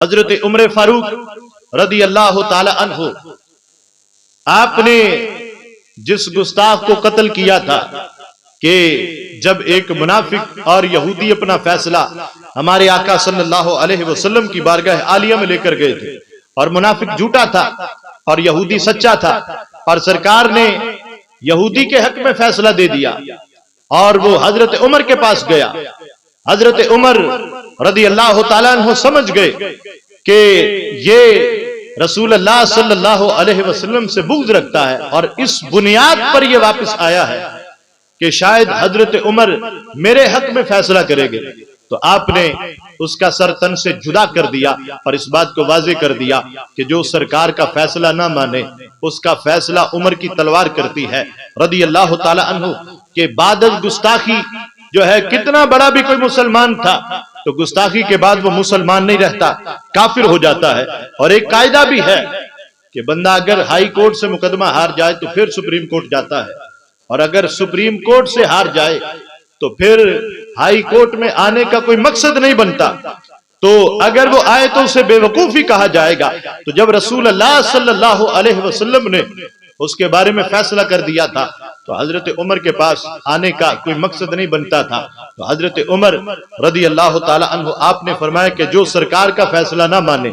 حضرت عمر فاروق رضی اللہ تعالی عنہ، آپ نے جس گستاخ کو قتل کیا تھا کہ جب ایک منافق اور یہودی اپنا فیصلہ ہمارے آقا صلی اللہ علیہ وسلم کی بارگاہ عالیہ میں لے کر گئے تھے، اور منافق جھوٹا تھا اور یہودی سچا تھا، اور سرکار نے یہودی کے حق میں فیصلہ دے دیا اور وہ حضرت عمر کے پاس گیا۔ حضرت عمر رضی اللہ تعالیٰ عنہ سمجھ گئے کہ یہ رسول اللہ صلی اللہ علیہ وسلم سے بغض رکھتا ہے، اور اس بنیاد پر یہ واپس آیا ہے کہ شاید حضرت عمر میرے حق میں فیصلہ کرے گے، تو آپ نے اس کا سر تن سے جدا کر دیا اور اس بات کو واضح کر دیا کہ جو سرکار کا فیصلہ نہ مانے اس کا فیصلہ عمر کی تلوار کرتی ہے رضی اللہ تعالی عنہ۔ کہ بعد گستاخی جو ہے، کتنا بڑا بھی کوئی مسلمان تھا تو گستاخی کے بعد وہ مسلمان نہیں رہتا، کافر ہو جاتا ہے۔ اور ایک قاعدہ بھی ہے کہ بندہ اگر ہائی کورٹ سے مقدمہ ہار جائے تو پھر سپریم کورٹ جاتا ہے، اور اگر سپریم کورٹ سے ہار جائے تو پھر ہائی کورٹ میں آنے کا کوئی مقصد نہیں بنتا، تو اگر وہ آئے تو اسے بے وقوفی کہا جائے گا۔ تو جب رسول اللہ صلی اللہ علیہ وسلم نے اس کے بارے میں فیصلہ کر دیا تھا تو حضرت عمر کے پاس آنے کا کوئی مقصد نہیں بنتا تھا۔ تو حضرت عمر رضی اللہ تعالی عنہ آپ نے فرمایا کہ جو سرکار کا فیصلہ نہ مانے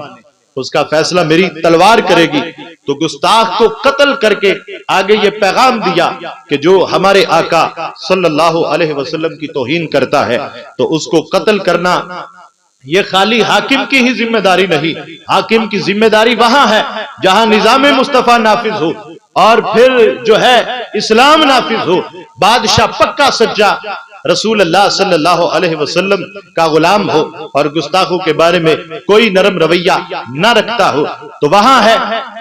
اس کا فیصلہ میری تلوار کرے گی۔ تو گستاخ کو قتل کر کے آگے یہ پیغام دیا کہ جو ہمارے آقا صلی اللہ علیہ وسلم کی توہین کرتا ہے تو اس کو قتل کرنا یہ خالی حاکم کی ہی ذمہ داری نہیں، حاکم کی ذمہ داری وہاں ہے جہاں نظام مصطفیٰ نافذ ہو اور پھر جو ہے اسلام نافذ ہو، بادشاہ پکا سچا رسول اللہ صلی اللہ علیہ وسلم کا غلام ہو اور گستاخوں کے بارے میں کوئی نرم رویہ نہ رکھتا ہو، تو وہاں ہے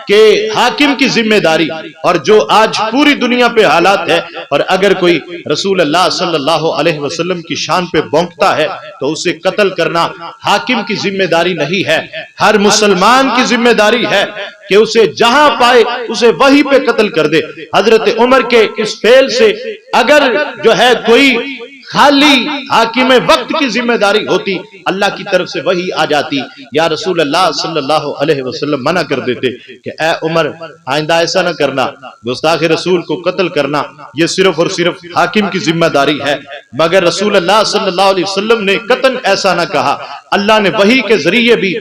کہ حاکم کی ذمہ داری۔ اور جو آج پوری دنیا پہ حالات ہے، اور اگر کوئی رسول اللہ صلی اللہ علیہ وسلم کی شان پہ بونکتا ہے تو اسے قتل کرنا حاکم کی ذمہ داری نہیں ہے، ہر مسلمان کی ذمہ داری ہے کہ اسے جہاں پائے اسے وہی پہ قتل کر دے۔ حضرت عمر کے اس فعل سے اگر جو ہے کوئی خالی حاکم وقت کی ذمہ داری ہوتی، اللہ کی طرف سے وحی آ جاتی، یا رسول اللہ صلی اللہ علیہ وسلم منع کر دیتے کہ اے عمر آئندہ ایسا نہ کرنا، گستاخ رسول کو قتل کرنا یہ صرف اور صرف حاکم کی ذمہ داری ہے۔ مگر رسول اللہ صلی اللہ علیہ وسلم نے قطعاً ایسا نہ کہا، اللہ نے وحی کے ذریعے بھی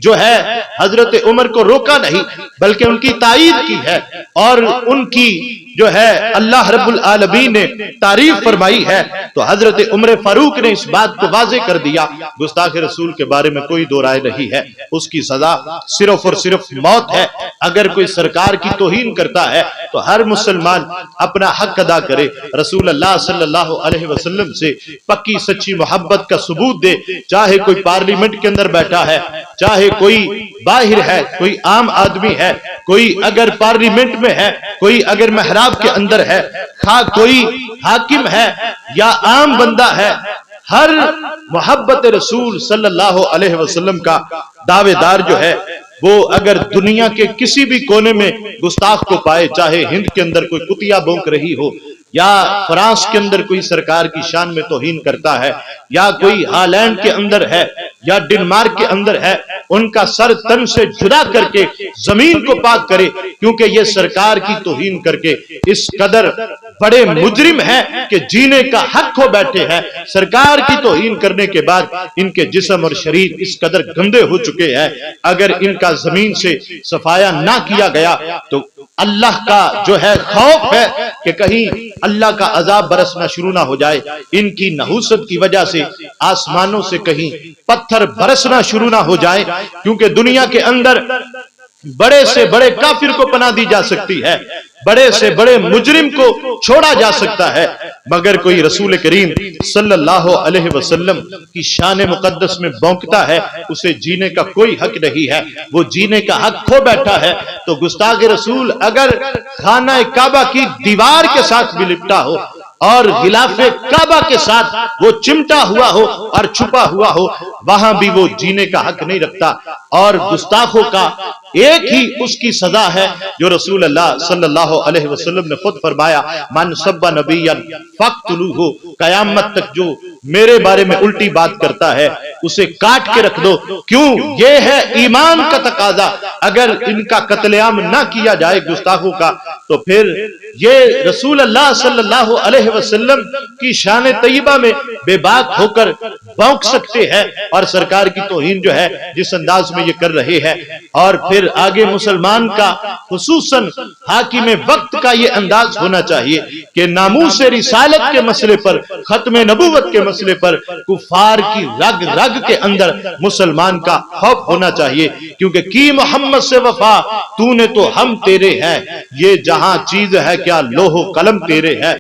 جو ہے حضرت عمر کو روکا نہیں بلکہ ان کی تائید کی ہے، اور ان کی جو ہے اللہ رب العالمین نے تعریف فرمائی ہے۔ تو حضرت عمر فاروق نے اس بات کو واضح کر دیا، گستاخ رسول کے بارے میں کوئی دو رائے نہیں ہے، اس کی سزا صرف اور صرف موت ہے۔ اگر کوئی سرکار کی توہین کرتا ہے تو ہر مسلمان اپنا حق ادا کرے، رسول اللہ صلی اللہ علیہ وسلم سے پکی سچی محبت کا ثبوت دے، چاہے کوئی پارلیمنٹ کے اندر بیٹھا ہے، چاہے کوئی باہر ہے، کوئی عام آدمی ہے، کوئی اگر پارلیمنٹ میں ہے، کوئی اگر محراب کے اندر ہے، خواہ کوئی حاکم ہے یا عام بندہ ہے، ہر محبت رسول صلی اللہ علیہ وسلم کا دعوے دار جو ہے وہ اگر دنیا کے کسی بھی کونے میں گستاخ کو پائے، چاہے ہند کے اندر کوئی کتیا بونک رہی ہو، یا فرانس کے اندر کوئی سرکار کی شان میں توہین کرتا ہے، یا کوئی ہالینڈ کے اندر ہے یا ڈنمارک کے اندر ہے، ان کا سر تن سے جدا کر کے زمین کو پاک کرے، کیونکہ یہ سرکار کی توہین کر کے اس قدر بڑے مجرم ہیں کہ جینے کا حق ہو بیٹھے ہیں۔ سرکار کی توہین کرنے کے بعد ان کے جسم اور شریر اس قدر گندے ہو چکے ہیں، اگر ان کا زمین سے صفایا نہ کیا گیا تو اللہ کا جو ہے خوف ہے کہ کہیں اللہ کا عذاب برسنا شروع نہ ہو جائے، ان کی نحوست کی وجہ سے آسمانوں سے کہیں پتھر برسنا شروع نہ ہو جائے، کیونکہ دنیا کے اندر بڑے سے بڑے کافر کو پناہ دی جا سکتی ہے، بڑے سے بڑے مجرم کو چھوڑا جا سکتا ہے، مگر کوئی رسول کریم صلی اللہ علیہ وسلم کی شان مقدس میں بونکتا ہے اسے جینے کا کوئی حق نہیں ہے، وہ جینے کا حق کھو بیٹھا ہے۔ تو گستاخ رسول اگر خانہ کعبہ کی دیوار کے ساتھ بھی لپٹا ہو اور غلاف کعبہ کے ساتھ وہ چمٹا ہوا ہو اور چھپا ہوا ہو، وہاں بھی وہ جینے کا حق نہیں رکھتا۔ اور گستاخوں کا ایک ہی اس کی سزا ہے جو رسول اللہ صلی اللہ علیہ وسلم نے خود فرمایا، من سب نبیا فاقتلوہ، قیامت تک جو میرے بارے میں الٹی بات کرتا ہے اسے کاٹ کے رکھ دو۔ کیوں؟ یہ ہے ایمان کا تقاضا۔ اگر ان کا قتل عام نہ کیا جائے گستاخوں کا تو پھر یہ رسول اللہ صلی اللہ علیہ وسلم کی شان طیبہ میں بے باک ہو کر بھونک سکتے ہیں، اور سرکار کی توہین جو ہے جس انداز میں یہ کر رہے ہیں۔ اور پھر آگے مسلمان کا خصوصاً حاکم وقت کا یہ انداز ہونا چاہیے کہ ناموس رسالت کے مسئلے پر، ختم نبوت کے مسئلے پر کفار کی رگ رگ کے اندر مسلمان کا خوف ہونا چاہیے، کیونکہ کی محمد سے وفا تو نے تو ہم تیرے ہیں، یہ جہاں چیز ہے کیا لوح و قلم تیرے ہے۔